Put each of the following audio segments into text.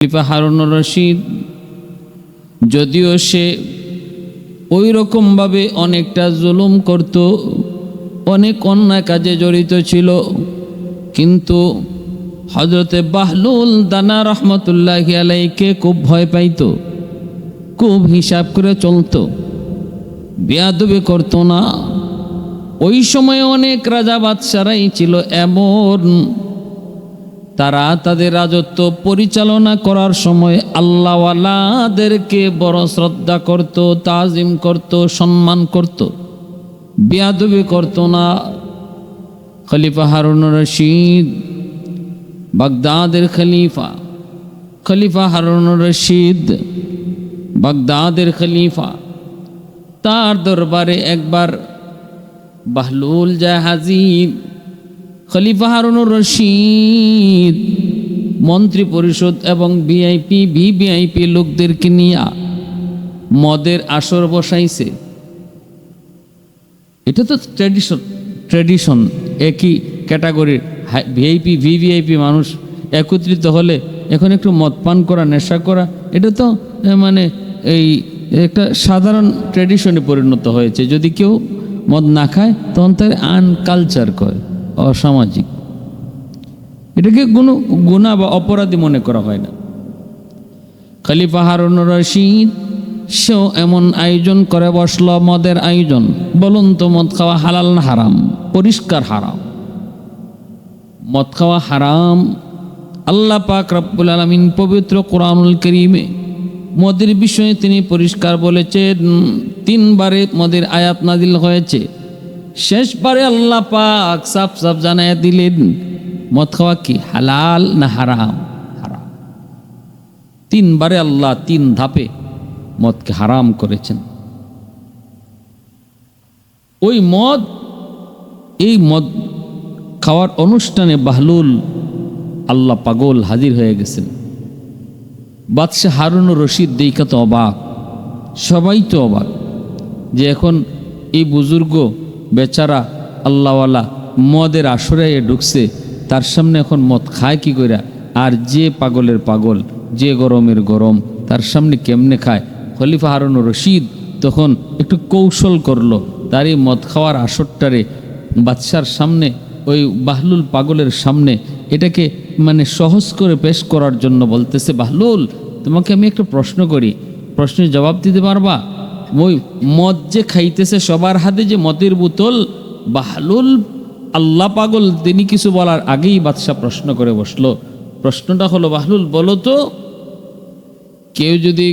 খলিফা হারুনুর রশিদ যদিও সে ওই রকমভাবে অনেকটা জুলুম করত, অনেক অন্যায় কাজে জড়িত ছিল, কিন্তু হযরতে বাহলুল দানা রহমতুল্লাহি আলাইহিকে খুব ভয় পাইত, খুব হিসাব করে চলত, বেয়াদবি করত না। ওই সময় অনেক রাজা বাদশারাই ছিল এমন, তারা তাদের রাজত্ব পরিচালনা করার সময় আল্লাহওয়ালাদেরকে বড় শ্রদ্ধা করত, তাজিম করত, সম্মান করত, বেয়াদবি করত না। খলিফা হারুনুর রশিদ বাগদাদের খলিফা হারুনুর রশিদ বাগদাদের খলিফা, তার দরবারে একবার বাহলুল যায় হাজির। খলিফা হারুনুর রশিদ মন্ত্রী পরিষদ এবং ভিভিআইপি লোকদেরকে নিয়ে মদের আসর বসাইছে। এটা তো ট্র্যাডিশন, একই ক্যাটাগরির ভিভিআইপি মানুষ একত্রিত হলে এখন একটু মদ পান করা, নেশা করা, এটা তো মানে এই একটা সাধারণ ট্র্যাডিশনে পরিণত হয়েছে। যদি কেউ মদ না খায় তখন তার আনকালচার করে, অসামাজিক, এটাকে কোনো গুনাহ বা অপরাধী মনে করা হয় না। খলিফা হারুনুর রশিদ সেও এমন আয়োজন করে বসল, মদের আয়োজন। বলুন তো মদ খাওয়া হালাল না হারাম? পরিষ্কার হারাম। মদ খাওয়া হারাম। আল্লাহ পাক রব্বুল আলামিন পবিত্র কোরআনুল কারীমে মদের বিষয়ে তিনি পরিষ্কার বলেছেন। 3 বারে মদের আয়াত নাজিল হয়েছে। শেষবারে আল্লাহ পাক সাফ সাফ জানায় দিলেন মদ খাওয়া কি হালাল না হারাম? হারাম। 3 বারে আল্লাহ 3 ধাপে মদকে হারাম করেছেন। ওই মদ, এই মদ খাওয়ার অনুষ্ঠানে বাহলুল আল্লাহ পাগল হাজির হয়ে গেছেন। বাদশাহ হারুনুর রশিদ দেখা তো অবাক, সবাই তো অবাক যে এখন এই বুজুর্গ বেচারা আল্লাহওয়ালা মদের আসরে ঢুকছে, তার সামনে এখন মদ খায় কি করে? আর যে পাগলের পাগল, যে গরমের গরম, তার সামনে কেমনে খায়? খলিফা হারুনুর রশিদ তখন একটু কৌশল করলো, তার এই মদ খাওয়ার আসরটারে বাদশার সামনে, ওই বাহলুল পাগলের সামনে এটাকে মানে সহজ করে পেশ করার জন্য বলতেছে, বাহলুল তোমাকে আমি একটা প্রশ্ন করি, প্রশ্নের জবাব দিতে পারবা? ওই মদ যে খাইতেছে সবার হাতে যে মদের বোতল, বাহলুল আল্লাহ পাগল তিনি কিছু বলার আগেই বাদশাহ প্রশ্ন করে বসলো। প্রশ্নটা হলো, বাহলুল বলো তো, কেউ যদি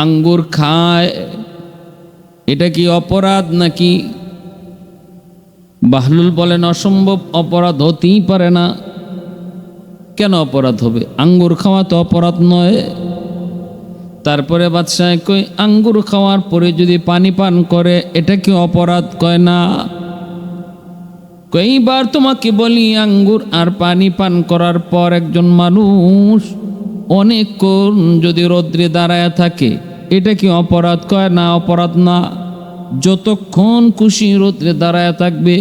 আঙ্গুর খায় এটা কি অপরাধ নাকি? বাহলুল বলেন, অসম্ভব, অপরাধ হতেই পারে না। কেন অপরাধ হবে? আঙ্গুর খাওয়া তো অপরাধ নয়। তারপরে বাদশাহ কই, আঙ্গুর খাওয়ার পরে যদি পানি পান করে এটা কি অপরাধ? কয় না। কইবার তোমাকে বলি, আঙ্গুর আর পানি পান করার পর একজন মানুষ অনেকক্ষণ যদি রৌদ্রে দাঁড়ায় থাকে এটা কি অপরাধ? কয় না, অপরাধ না। যতক্ষণ খুশি রৌদ্রে দাঁড়ায় থাকবে।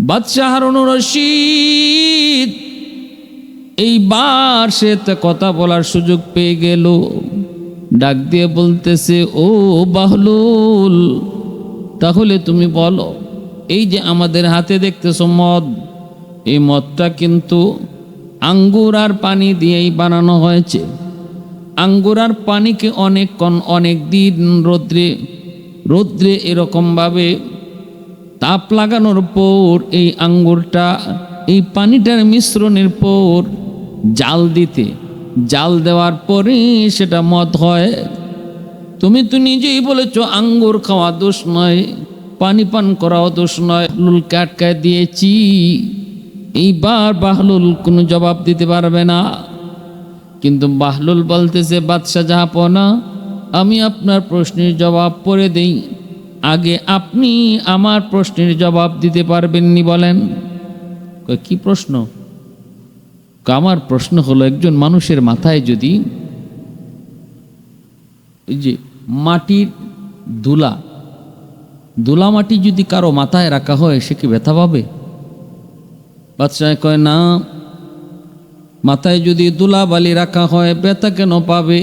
বাদশাহ হারুনুর রশিদ এইবার সে কথা বলার সুযোগ পেয়ে গেল। ডাক দিয়ে বলতেছে, ও বাহলুল, তাহলে তুমি বলো, এই যে আমাদের হাতে দেখতেছ মদ, এই মদটা কিন্তু আঙ্গুর আর পানি দিয়েই বানানো হয়েছে। আঙ্গুর আর পানিকে অনেক দিন রৌদ্রে এরকমভাবে তাপ লাগানোর পর এই আঙ্গুরটা এই পানিটার মিশ্রণের পর জাল দেওয়ার পরে সেটা মদ হয়। তুমি তো নিজেই বলেছ আঙ্গুর খাওয়া দোষ নয়, পানি পান করাও দোষ নয়। বাহলুলকে আটকায় দিয়েছি। এইবার বাহলুল কোনো জবাব দিতে পারবে না। কিন্তু বাহলুল বলতেছে, বাদশাহ জাহাপনা, আমি আপনার প্রশ্নের জবাব পরে দেই, আগে আপনি আমার প্রশ্নের জবাব দিতে পারবেননি বলেন। কি প্রশ্ন? আমার প্রশ্ন হলো, একজন মানুষের মাথায় যদি এই যে মাটির ধুলা মাটি যদি কারো মাথায় রাখা হয় সে কি ব্যথা পাবে? বাদশাহ কয় না, মাথায় যদি ধুলাবালি রাখা হয় ব্যথা কেন পাবে?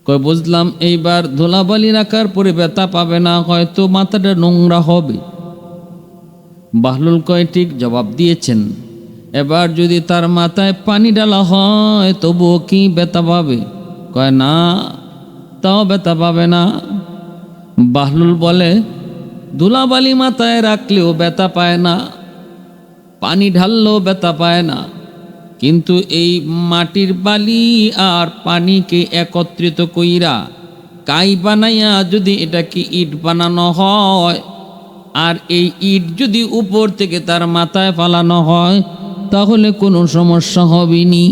কয় বুঝলাম, এইবার ধুলাবালি রাখার পরে ব্যথা পাবে না, হয়তো মাথাটা নোংরা হবে। বাহলুল কয় ঠিক জবাব দিয়েছেন। এবার যদি তার মাথায় পানি ডালা হয় তবুও কি ব্যথা পাবে? কয় না, তাও ব্যথা পাবে না। বাহলুল বলে, ধুলাবালি মাথায় রাখলেও ব্যথা পায় না, পানি ঢাললেও ব্যথা পায় না, কিন্তু এই মাটির বালি আর পানিকে একত্রিত কইরা কাই বানাইয়া যদি এটাকে ইট বানানো হয়, আর এই ইট যদি উপর থেকে তার মাথায় ফালানো হয়, তাহলে কোনো সমস্যা হবে নি।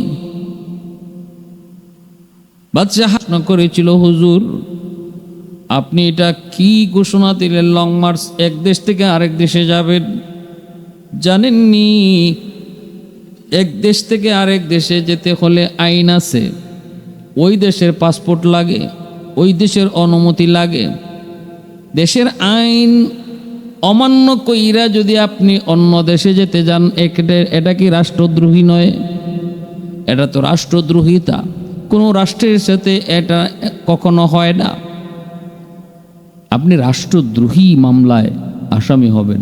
বাদশা প্রশ্ন করেছিল, হুজুর আপনি এটা কি ঘোষণা দিলেন লং মার্চ, এক দেশ থেকে আরেক দেশে যাবেন? জানেননি এক দেশ থেকে আরেক দেশে যেতে হলে আইন আছে, ওই দেশের পাসপোর্ট লাগে, ওই দেশের অনুমতি লাগে। দেশের আইন অমান্য কইরা যদি আপনি অন্য দেশে যেতে যান, এটা কি রাষ্ট্রদ্রোহী নয়? এটা তো রাষ্ট্রদ্রোহিতা, কোনো রাষ্ট্রের সাথে এটা কখনো হয় না। আপনি রাষ্ট্রদ্রোহী মামলায় আসামি হবেন,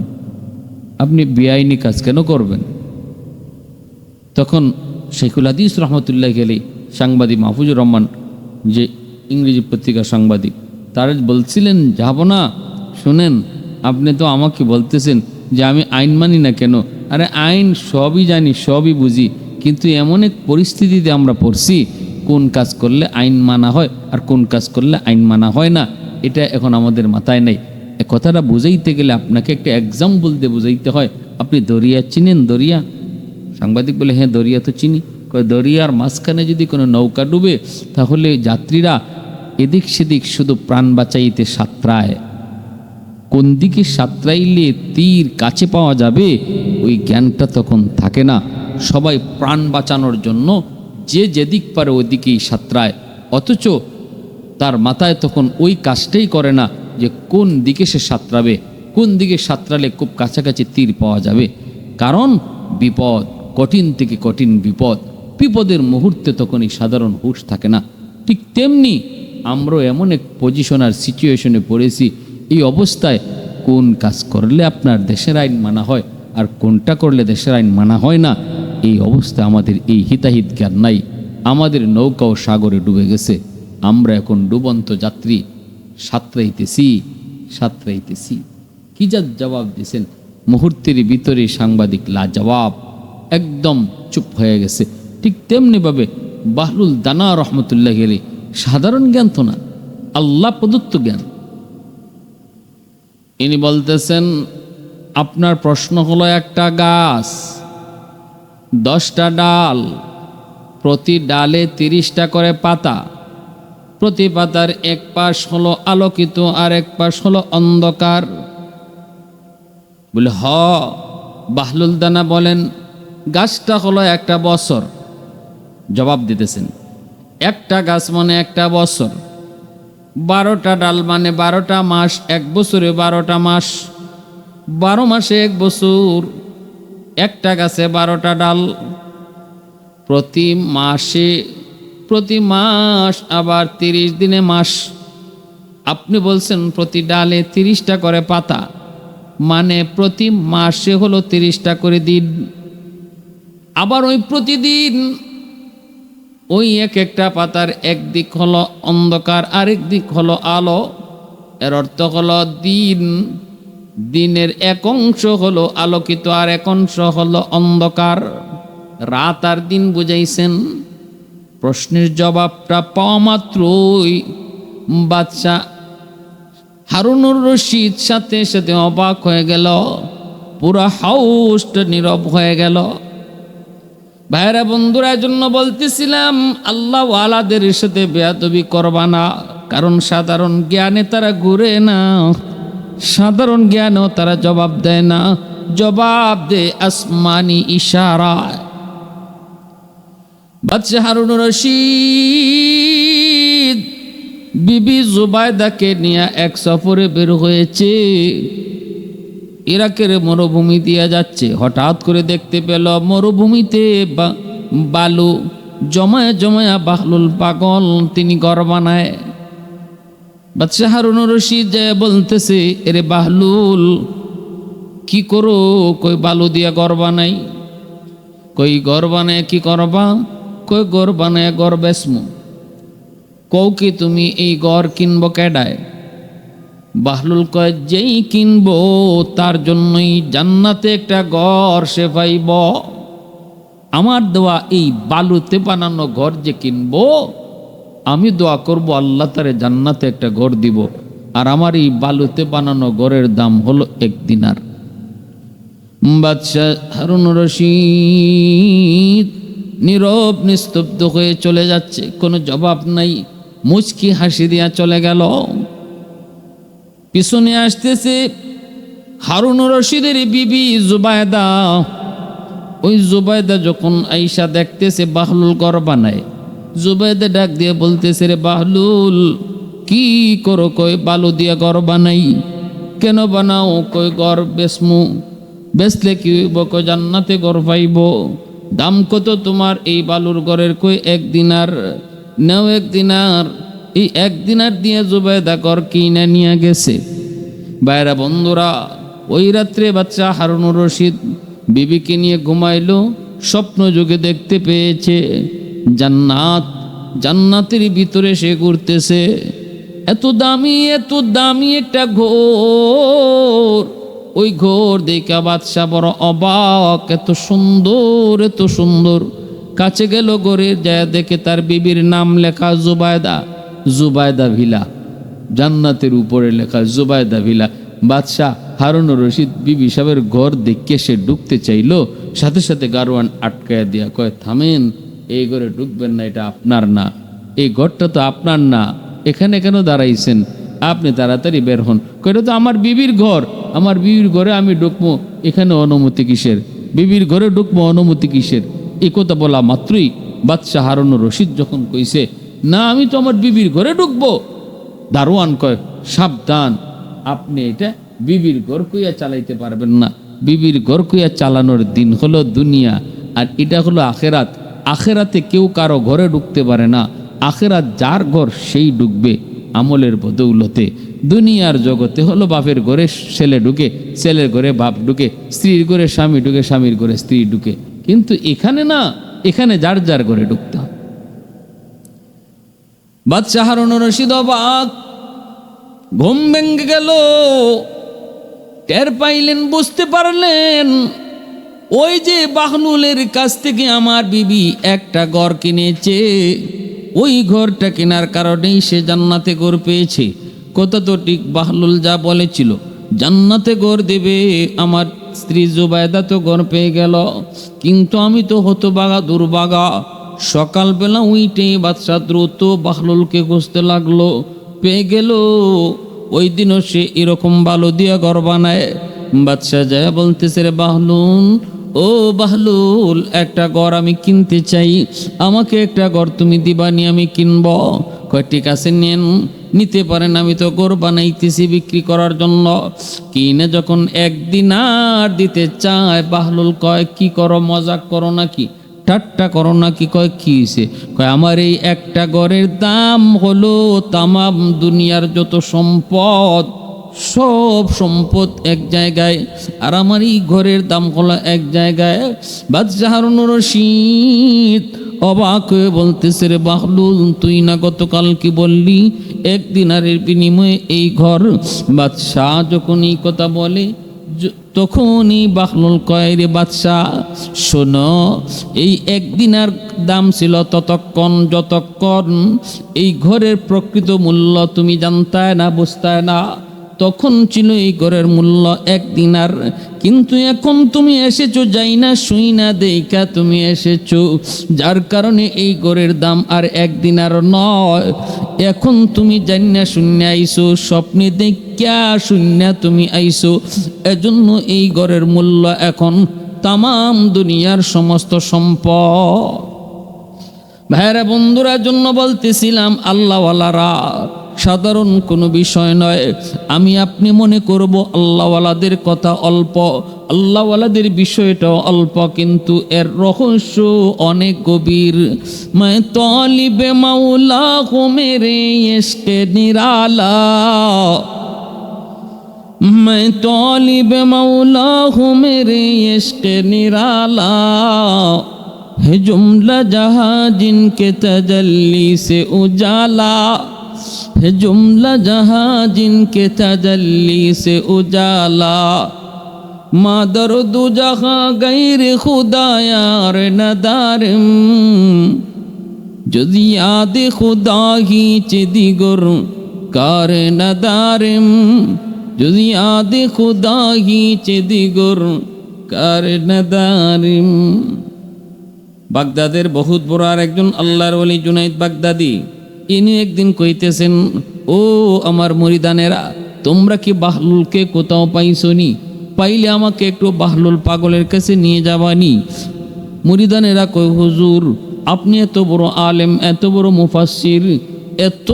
আপনি বেআইনি কাজ কেন করবেন? তখন শেখুল হাদিস রহমতুল্লাহ আলাইহি সাংবাদিক মাহফুজুর রহমান, যে ইংরেজি পত্রিকার সাংবাদিক, তারা বলছিলেন, যাব না, শুনেন আপনি তো আমাকে বলতেছেন যে আমি আইন মানি না কেন? আরে আইন সবই জানি, সবই বুঝি, কিন্তু এমন এক পরিস্থিতিতে আমরা পড়ছি, কোন কাজ করলে আইন মানা হয় আর কোন কাজ করলে আইন মানা হয় না, এটা এখন আমাদের মাথায় নেই। এ কথাটা বুঝাইতে গেলে আপনাকে একটা এক্সাম্পল দিয়ে বুঝাইতে হয়। আপনি দরিয়া চিনেন? দরিয়া? সাংবাদিক বলে, হ্যাঁ দরিয়া তো চিনি। দরিয়ার মাঝখানে যদি কোনো নৌকা ডুবে, তাহলে যাত্রীরা এদিক সেদিক শুধু প্রাণ বাঁচাইতে সাঁতরায়। কোন দিকে সাঁতরাইলে তীর কাছে পাওয়া যাবে ওই জ্ঞানটা তখন থাকে না। সবাই প্রাণ বাঁচানোর জন্য যে যেদিক পারে ওইদিকেই সাঁতরায়, অথচ তার মাথায় তখন ওই কাজটাই করে না যে কোন দিকে সে সাঁতরাবে, কোন দিকে সাঁতরালে খুব কাছাকাছি তীর পাওয়া যাবে। কারণ বিপদ, কঠিন থেকে কঠিন বিপদ, বিপদের মুহূর্তে তখন এই সাধারণ হুঁশ থাকে না। ঠিক তেমনি আমরাও এমন এক পজিশন আর সিচুয়েশনে পড়েছি, এই অবস্থায় কোন কাজ করলে আপনার দেশের আইন মানা হয় আর কোনটা করলে দেশের আইন মানা হয় না, এই অবস্থায় আমাদের এই হিতাহিত জ্ঞান নাই। আমাদের নৌকাও সাগরে ডুবে গেছে, আমরা এখন ডুবন্ত যাত্রী, সাঁতরাইতেছি। কি যা জবাব দিয়েছেন! মুহূর্তের ভিতরে সাংবাদিক লাজবাব, একদম চুপ হয়ে গেছে। ঠিক তেমনিভাবে বাহলুল দানা রহমতুল্লাহ আলাইহি, সাধারণ জ্ঞান তো না, আল্লাহ প্রদত্ত জ্ঞান। ইনি বলতেছেন, আপনার প্রশ্ন হলো একটা গাছ, 10টা ডাল, প্রতি ডালে 30টা করে পাতা, প্রতি পাতার এক পাশ হলো আলোকিত আর এক পাশ হলো অন্ধকার। বলে, বাহলুল দানা বলেন, গাছটা হলো একটা বছর। জবাব দিতেছেন, একটা গাছ মানে একটা বছর, 12টা ডাল মানে 12টা মাস, এক বছরে 12টা মাস, 12 মাসে এক বছর, একটা গাছে 12টা ডাল, প্রতি মাস আবার 30 দিনে মাস। আপনি বলছেন প্রতি ডালে 30টা করে পাতা, মানে প্রতি মাসে হলো 30টা করে দিন। আবার ওই প্রতিদিন ওই এক একটা পাতার একদিক হলো অন্ধকার, আরেক দিক হলো আলো। এর অর্থ হলো দিনের এক অংশ হলো আলোকিত আর এক অংশ হলো অন্ধকার। রাত আর দিন বুঝাইছেন। প্রশ্নের জবাবটা পাওয়া মাত্রই বাদশাহ হারুনুর রশিদ সাথে সাথে অবাক হয়ে গেল, পুরা হাউসটা নীরব হয়ে গেল। ভাইরা বন্ধুরা, জন্য বলতেছিলাম আল্লাহ ওয়ালাদের সাথে বেয়াদবি করবা না, কারণ সাধারণ জ্ঞানে তারা ঘুরে না, সাধারণ জ্ঞানেও তারা জবাব দেয় না, জবাব দেয় আসমানি ইশারায়। বাদশাহ হারুনুর রশিদ বিবি জুবাইদাকে নিয়ে এক সফরে বের হয়েছে। ইরাকের মরুভূমি দিয়ে যাচ্ছে, হঠাৎ করে দেখতে পেল মরুভূমিতে বালু জমায়া জমায়া বাহলুল পাগল তিনি ঘর বানায়। বাদশাহ হারুন রশিদ যায় বলতেছে, এরে বাহলুল কি করো? কই বালু দিয়া ঘর বানাই। কই ঘর বানায় কি করবা? কই ঘর বানায় ঘর বেসমু। কও কি তুমি এই ঘর কিনবো কেডায়? বাহলুল কয়, যেই কিনবো তার জন্যই জান্নাতে একটা ঘর সে পাইব। আমার দোয়া এই বালুতে বানানো ঘর যে কিনবো, আমি দোয়া করব আল্লাহ তারে জান্নাতে একটা ঘর দিব। আর আমার এই বালুতে বানানো ঘরের দাম হলো 1 দিনার। বাদশাহ হারুন রশিদ নীরব নিস্তব্ধ হয়ে চলে যাচ্ছে, কোনো জবাব নাই, মুচকি হাসি দিয়া চলে গেল। পিছনে আসতেছে হারুন রশিদের বিবি জুবায়দা। ওই জুবায়দা যখন আইসা দেখতেছে বাহলুল ঘর বানায়, জুবায়দা ডাক দিয়ে বলতেছে, রে বাহলুল কি করো? কই বালু দিয়া ঘর বানাই। কেন বানাও? কই ঘর বেসমু। বেচলে কি হইব? কই জান্নাতে ঘর পাইব। দাম কত তোমার এই বালুর ঘরের? কই 1 দিনার। নাও 1 দিনার। এই 1 দিনার দিয়ে জুবায়দা ঘর কিনে নিয়ে গেছে। বাইরা বন্ধুরা, ওই রাত্রে বাদশাহ হারুন রশিদ বিবিকে নিয়ে ঘুমাইলো, স্বপ্ন যুগে দেখতে পেয়েছে জান্নাত, জান্নাতের ভিতরে সে ঘুরতেছে। এত দামি একটা ঘোর। ওই ঘোর দেখা বাদশাহ বড় অবাক, এত সুন্দর। কাছে গেল, ঘরে যায় দেখে তার বিবির নাম লেখা জুবায়দা, জুবায়দা ভিলা, জান্নাতের উপরে লেখা জুবায়দা ভিলা। বাদশাহ হারুন রশিদ বিবি সাহেবের ঘর দেখে সে ঢুকতে চাইলো, সাথে সাথে গারোয়ান আটকায়া দিয়া কয়, থামেন, এই ঘরে ঢুকবেন না, এটা আপনার না, এই ঘরটা তো আপনার না, এখানে কেন দাঁড়াইছেন? আপনি তাড়াতাড়ি বের হন। কয়টা তো আমার বিবির ঘর, আমার বিবির ঘরে আমি ঢুকবো, এখানে অনুমতি কিসের? বিবির ঘরে ঢুকবো, অনুমতি কিসের? এই কথা বলা মাত্রই বাদশাহ হারুন রশিদ যখন কইছে, না আমি তো আমার বিবির ঘরে ঢুকবো, দারোয়ান কয়, সাবধান, আপনি এটা বিবির ঘর কইয়া চালাইতে পারবেন না। বিবির ঘর কইয়া চালানোর দিন হলো দুনিয়া, আর এটা হলো আখেরাত। আখেরাতে কেউ কারো ঘরে ঢুকতে পারে না। আখেরাত যার ঘর সেই ঢুকবে আমলের বদৌলতে। দুনিয়ার জগতে হলো বাপের ঘরে ছেলে ঢুকে, ছেলের ঘরে বাপ ঢুকে, স্ত্রীর ঘরে স্বামী ঢুকে, স্বামীর ঘরে স্ত্রী ঢুকে। কিন্তু এখানে না, এখানে যার যার ঘরে ঢুকতে হবে। বাদশাহ হারুন রশিদ অবাক, ঘুম ভেঙে গেল, টের পাইলেন, বুঝতে পারলেন ওই যে বাহলুলের কাছ থেকে আমার বিবি একটা ঘর কিনেছে, ওই ঘরটা কেনার কারণেই সে জান্নাতে ঘর পেয়েছে। কথা তো ঠিক, বাহলুল যা বলেছিল জান্নাতে ঘর দেবে, আমার স্ত্রী জুবায়দা তো ঘর পেয়ে গেল। কিন্তু আমি তো হতবাগা, দুর্বাগা। সকালবেলা উইটে বাদশাহ দ্রুত বাহলুলকে খুঁজতে লাগলো, পেয়ে গেল। ওই দিনও সে এরকম বালু দিয়া ঘর বানায়। বাদশাহ যায় বলতেছে, রে বাহলুল, ও বাহলুল, একটা ঘর আমি কিনতে চাই, আমাকে একটা ঘর তুমি দিবানি, আমি কিনব। কয় ঠিক আছে, নেন, নিতে পারেন, আমি তো ঘর বানাইতেছি বিক্রি করার জন্য। কিনে যখন 1 দিনার দিতে চায়, বাহলুল কয়, কি করো, মজাক করো নাকি, ঠাট্টা করো নাকি? কয় কি হয়েছে? কয় আমার এই একটা ঘরের দাম হলো তামাম দুনিয়ার যত সম্পদ, সব সম্পদ এক জায়গায়, আর আমার এই ঘরের দাম হলো এক জায়গায়। বাদশাহ হারুন রশিদ অবাক হয়ে বলতেছে, রে বাহলুল, তুই না গতকাল কি বললি 1 দিনারের বিনিময়ে এই ঘর? বাদশাহ যখন এই কথা বলে তখনই বাহলুল কয়, রে বাদশাহ শোনো, এই 1 দিনার দাম ছিল ততক্ষণ যতক্ষণ এই ঘরের প্রকৃত মূল্য তুমি জানতায় না, বুঝতায় না। তখন ছিল এই ঘরের মূল্য 1 দিনার। কিন্তু এখন তুমি এসেছো যাই না শুই না দেখা তুমি এসেছো, যার কারণে এই ঘরের দাম আর 1 দিনার নয়। এখন তুমি জানি না শূন্য আইসো, স্বপ্নে দেখা শূন্য তুমি আইসো, এজন্য এই ঘরের মূল্য এখন তামাম দুনিয়ার সমস্ত সম্পদ। ভাইরা বন্ধুরা, জন্য বলতেছিলাম, আল্লাহওয়ালারা সাধারণ কোনো বিষয় নয়। আমি আপনি মনে করব আল্লাহওয়ালাদের কথা অল্প, আল্লাহওয়ালাদের বিষয়টা অল্প, কিন্তু এর রহস্য অনেক গভীর। मैं तालिब मौला हूँ मेरे इश्क निराला, मैं तालिब मौला हूँ मेरे इश्क निराला, है जुमला जहाँ जिनके तजल्ली से उजाला, है जुमला जहाँ जिनके तजल्ली से उजाला, मादर दो जहाँ गैर खुदा यार नदारम, যদি याद खुदा ही दिगर कार नदारम, যদি याद खुदा ही दिगर कार नदारम। বাগদাদের বহুত বড় আর একজন আল্লাহর ওলি জুনাইদ বাগদাদি, ইনি একদিন কইতেছেন, ও আমার মুরিদানেরা, তোমরা কি বাহলুলকে কোথাও পাইছনি? পাইলে আমাকে একটু বাহলুল পাগলের কাছে নিয়ে যাবানি। মুরিদানেরা কই, হুজুর আপনি এত বড় আলেম, এত বড় মুফাসসির, এত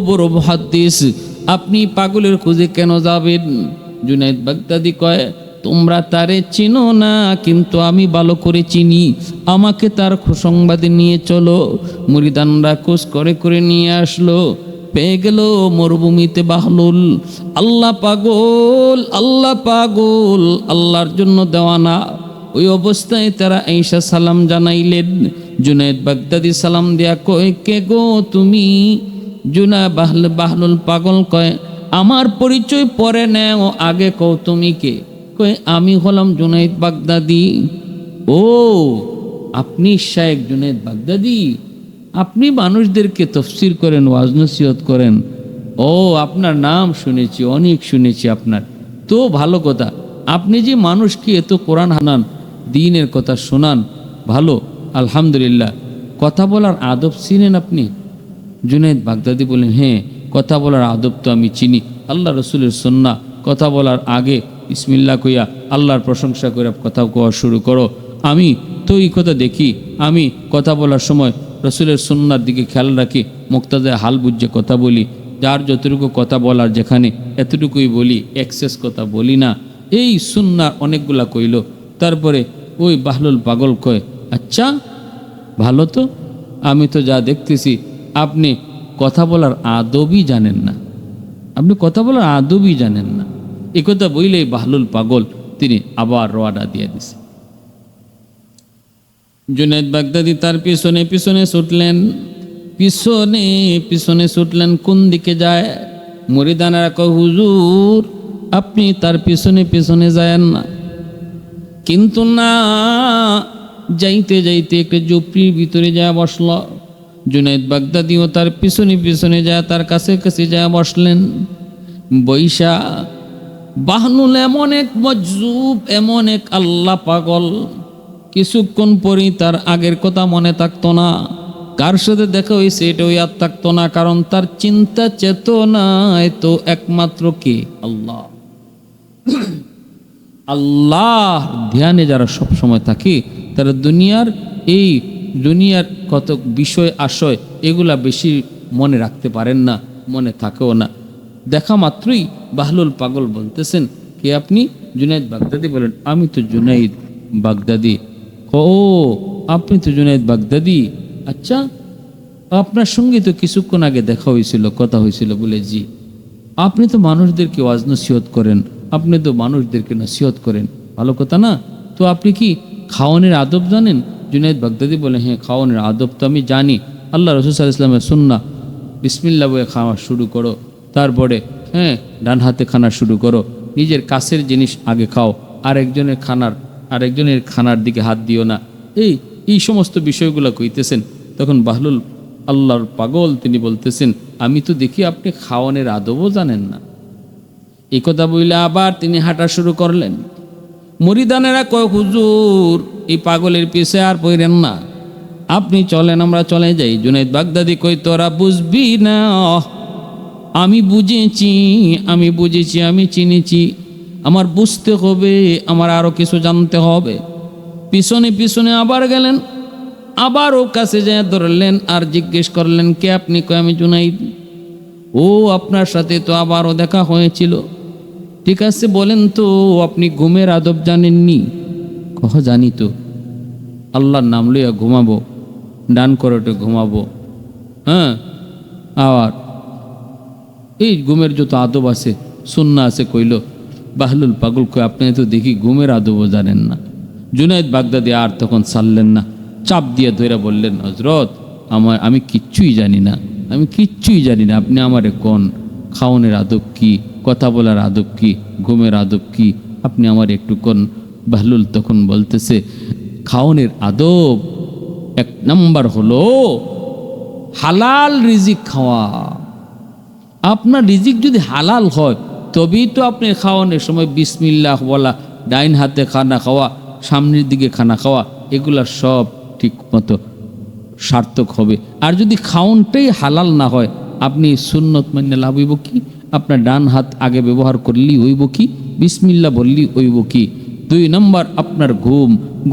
বড় মুহাদ্দিস, আপনি পাগলের খুঁজে কেন যাবেন? জুনাইদ বাগদাদি কয়, তোমরা তারে চিনো না, কিন্তু আমি ভালো করে চিনি, আমাকে তার সুসংবাদ নিয়ে চলো। মুরিদানরা খোঁজ করে করে নিয়ে আসলো, পেয়ে গেল মরুভূমিতে বাহলুল। আল্লাহ পাগল, আল্লাহ পাগল, আল্লাহর জন্য দেওয়ানা। ওই অবস্থায় তারা আয়েশা সালাম জানাইলেন। জুনাইদ বাগদাদি সালাম দিয়া কয়, কে গো তুমি? বাহলুল পাগল কয়, আমার পরিচয় পরে নেও, আগে কও তুমি কে? কয়, আমি হলাম জুনাইদ বাগদাদি। ও আপনি শায়েখ জুনাইদ বাগদাদি, আপনি মানুষদেরকে তফসির করেন, ওয়াজ নসিহত করেন। ও আপনার নাম শুনেছি, অনেক শুনেছি আপনার। তো ভালো কথা, আপনি যে মানুষকে এত কোরআন হানান, দ্বীনের কথা শোনান, ভালো, আলহামদুলিল্লাহ। কথা বলার আদব চিনেন আপনি? জুনাইদ বাগদাদি বলেন, হ্যাঁ, কথা বলার আদব তো আমি চিনি। আল্লাহ রসুলের সুন্নাহ, কথা বলার আগে বিসমিল্লাহ কইয়া আল্লাহর প্রশংসা করে কথা কোয়া শুরু করো। আমি তো এই কথা দেখি, আমি কথা বলার সময় রসুলের সুন্নাহর দিকে খেয়াল রাখি, মুক্তাদায় হাল বুঝে কথা বলি, যার যতটুকু কথা বলার যেখানে এতটুকুই বলি, এক্সেস কথা বলি না। এই সুন্নাহ অনেকগুলা কইল। তারপরে ওই বাহলুল পাগল কয়, আচ্ছা ভালো তো, আমি তো যা দেখতেছি আপনি কথা বলার আদবই জানেন না, আপনি কথা বলার আদবই জানেন না। এই কথা বইলেই বাহলুল পাগল তিনি আবার রওয়ানা দিয়ে দিছে। জুনাইদ বাগদাদি তার পিছনে পিছনে ছুটলেন, পিছনে পিছনে ছুটলেন। কোন দিকে যায়? মুরিদানেরা কয়, হুজুর আপনি তার পিছনে পিছনে যায়েন না। কিন্তু না, যাইতে যাইতে একটা ঝুপড়ির ভিতরে যায় বসল। জুনাইদ বাগদাদিও তার পিছনে পিছনে যায়, তার কাছে কাছে যায় বসলেন। বৈশা বাহলুল এমন এক মজজুব, এমন এক আল্লাহ পাগল, কিছুক্ষণ পরেই তার আগের কথা মনে থাকতো না, কার সাথে দেখা হয়েছে এটাও ইয়াদ থাকতো না, কারণ তার চিন্তা চেতনায় তো একমাত্র কে? আল্লাহ। আল্লাহ ধ্যানে যারা সব সময় থাকে, তারা দুনিয়ার কত বিষয় আশয় এগুলা বেশি মনে রাখতে পারেন না, মনে থাকেও না। দেখা মাত্রই বাহলুল পাগল বলতেছেন, কে আপনি? জুনাইদ বাগদাদি। বলেন, আমি তো জুনাইদ বাগদাদি। ও আপনি তো জুনাইদ বাগদাদি, আচ্ছা আপনার সঙ্গে তো কিছুক্ষণ আগে দেখা হয়েছিল, কথা হয়েছিল। বলে, জি। আপনি তো মানুষদেরকে ওয়াজ নসিহত করেন, আপনি তো মানুষদেরকে নসিহত করেন, ভালো কথা না? তো আপনি কি খাওয়ানোর আদব জানেন? জুনাইদ বাগদাদি বলে, হ্যাঁ খাওয়ানোর আদব তো আমি জানি। আল্লাহ রসুল সাল্লাল্লাহু আলাইহি ওয়াসাল্লামের সুন্নাহ, বিসমিল্লাহ বলে খাওয়া শুরু করো, তারপরে হ্যাঁ ডান হাতে খানা শুরু করো, নিজের কাছের জিনিস আগে খাও, আরেকজনের খানার দিকে হাত দিও না। এই সমস্ত বিষয়গুলো কইতেছেন। তখন বাহলুল আল্লাহর পাগল তিনি বলতেছেন, আমি তো দেখি আপনি খাওয়ানোর আদবও জানেন না। এই কথা বইলে আবার তিনি হাঁটা শুরু করলেন। মুরিদানেরা কয়, হুজুর এই পাগলের পিছে আর পড়েন না, আপনি চলেন, আমরা চলে যাই। জুনাইদ বাগদাদি কই, তোরা বুঝবি না, আমি বুঝেছি, আমি চিনেছি, আমার বুঝতে হবে, আমার আরো কিছু জানতে হবে। পিছনে পিছনে আবার গেলেন, আবার ও কাছে যায় ধরলেন আর জিজ্ঞেস করলেন, কে আপনি? কয়, আমি জুনাইদ। ও আপনার সাথে তো আবারও দেখা হয়েছিল, ঠিক আছে বলেন তো আপনি ঘুমের আদব জানেননি? কহ জানি তো, আল্লাহর নাম লইয়া ঘুমাবো, ডান করোটে ঘুমাবো, হ্যাঁ, আবার এই ঘুমের যত আদব আছে সুন্না আছে কইল। বাহলুল পাগল কই আপনি তো দেখি ঘুমের আদবও জানেন না। জুনায়েদ বাগদাদি আর তখন ছাড়লেন না, চাপ দিয়ে ধরে বললেন, হজরত আমি কিচ্ছুই জানি না, আমি কিচ্ছুই জানি না, আপনি আমারে কোন খাওনের আদব কি, কথা বলার আদব কি, ঘুমের আদব কি, আপনি আমার একটু কোন। বাহলুল তখন বলতেছে, খাওনের আদব এক নাম্বার হলো হালাল রিজিক খাওয়া। আপনার রিজিক যদি হালাল হয় তবেই তো আপনি খাওয়ানোর সময় বিসমিল্লাহ বলা, ডাইন হাতে খানা খাওয়া, সামনের দিকে খানা খাওয়া, এগুলা সব ঠিক মতো সার্থক হবে। আর যদি খাওনটাই হালাল না হয়, আপনি সুন্নত মান্য লাভ হইব কি? আপনার ডান হাত আগে ব্যবহার করলেই হইব কি? বিসমিল্লাহ বললেই হইব কি? 2 নম্বর আপনার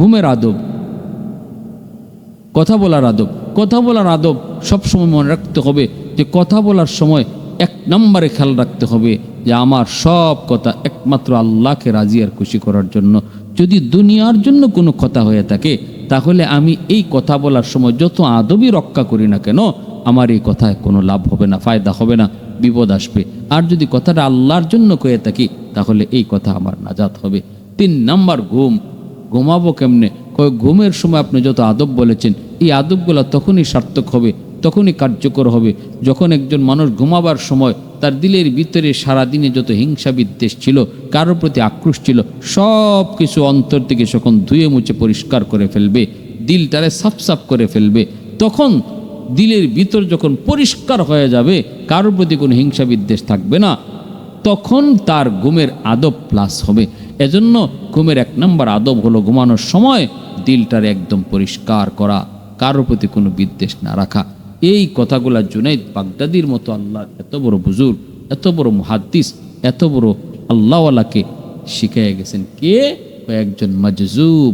ঘুমের আদব, কথা বলার আদব। কথা বলার আদব সবসময় মনে রাখতে হবে যে কথা বলার সময় 1 নম্বরে খেয়াল রাখতে হবে যে আমার সব কথা একমাত্র আল্লাহকে রাজি আর খুশি করার জন্য। যদি দুনিয়ার জন্য কোনো কথা হয়ে থাকে তাহলে আমি এই কথা বলার সময় যত আদবই রক্ষা করি না কেন, আমার এই কথায় কোনো লাভ হবে না, ফায়দা হবে না, বিপদ আসবে। আর যদি কথাটা আল্লাহর জন্য কয়ে থাকি তাহলে এই কথা আমার নাজাত হবে। 3 নম্বর ঘুমাবো কেমনে? ঘুমের সময় আপনি যত আদব বলেছেন এই আদবগুলো তখনই সার্থক হবে, তখনই কার্যকর হবে যখন একজন মানুষ ঘুমাবার সময় তার দিলের ভিতরে সারাদিনে যত হিংসা বিদ্বেষ ছিল, কারোর প্রতি আক্রোশ ছিল, সব কিছু অন্তর থেকে যখন ধুয়ে মুছে পরিষ্কার করে ফেলবে, দিলটারে সাফ সাফ করে ফেলবে, তখন দিলের ভিতর যখন পরিষ্কার হয়ে যাবে, কারোর প্রতি কোনো হিংসা বিদ্বেষ থাকবে না, তখন তার ঘুমের আদব প্লাস হবে। এজন্য ঘুমের 1 নম্বর আদব হলো ঘুমানোর সময় দিলটারে একদম পরিষ্কার করা, কারোর প্রতি কোনো বিদ্বেষ না রাখা। এই কথাগুলা জুনায়েদ বাগদাদির মতো আল্লাহ এত বড় বুজুর্গ, এত বড় মুহাদ্দিস, এত বড় আল্লাহওয়ালাকে শিখিয়ে গেছেন কে? একজন মাজজুব